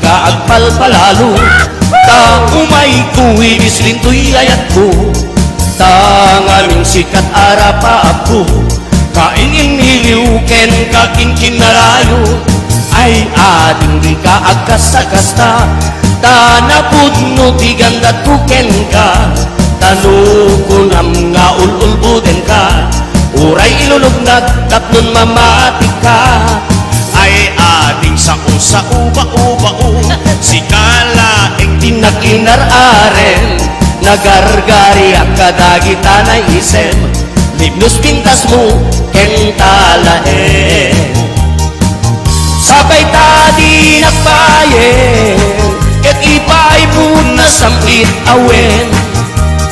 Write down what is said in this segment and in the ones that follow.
ka agpalpalalo. Ta umay kuwi islintoy ayat ko. Ta ngaming sikat arapa ako. Kaingin niliw ken kaking kinarayo. Ay ading di ka agkasta-kasta. Ta napudno di gandat ko ken ka. Tanukunam nga ululbuden ka. Uray ilulugnag tapnon mamatik ka. Ay ading sa uba-uba-u. Si kalaeng tinakinar-aren. Nagargari ang kadagita na isem. Libnos pintas mo kentalaen. Sabay tadi nagbayen. Ket ipay mo na sampit awen.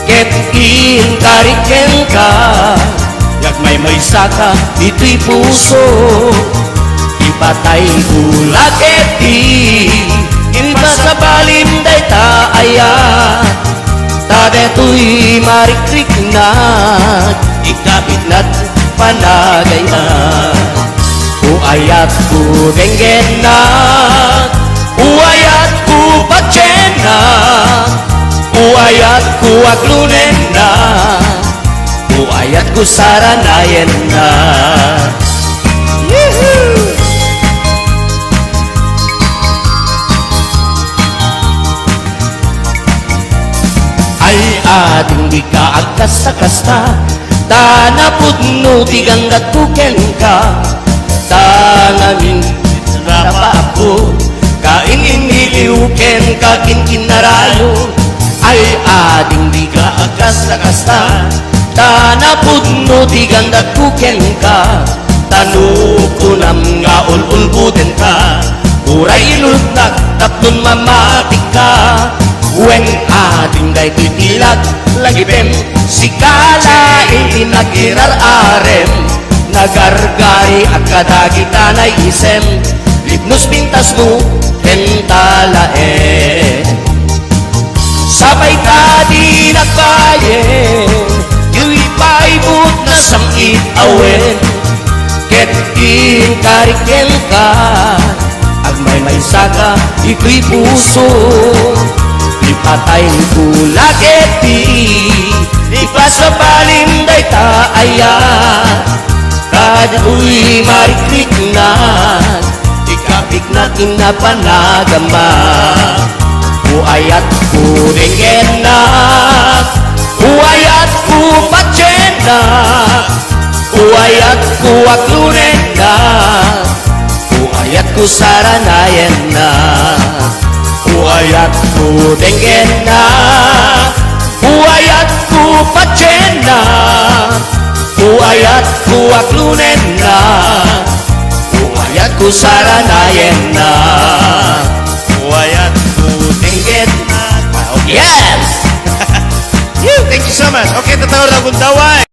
Ket inkariken ka. Yagmay may saka ito'y puso. Ipatay bulag eti. Iba sa balim day taaya. Tadeto'y marikrik na. Ikapit na't panagayan. Uayat ko denggen na. Uayat ko patyen na. Uayat ko aglunen na. Uayat ko saranayen na. Yehoo! Ay ading di ka agkasta-kasta. Ta napudno di ganggat kuken ka. Ta namin rapa ako. Kaingin niliw ken kakin kinarayo. Ay ading di ka agkasta-kasta. Ta napudno di gandat kuken ka. Tanukunam nga ululbuden ka. Uray ilulugnak tapnon mamatik ka. Wen ading day titilag lagipem. Si kalaing tinakirar-arem. Nagargari at kadagita na isem. Libnos pintas mo kentalaen. Sabay tadi nagbayen. Yu'y paibut na samkit awen. Ket inkariken ka. Agmay may saka ito'y puso. Ipatay bulag eti. Ipa sa balim day taaya. Kadato'y marikrik na. Ikapik natin na panagama. Uayat ko denggen na. Uayat ko patyen na. Uayat ko aglunen na. Uayat ko saranayen na. Uayat ko denggen na. Uayat ko patyen na. Uayat ko aglunen na. Uayat ko saranayen na. Uayat ko denggen na. Yes! Thank you so much. Okay, tatawag na kung daway.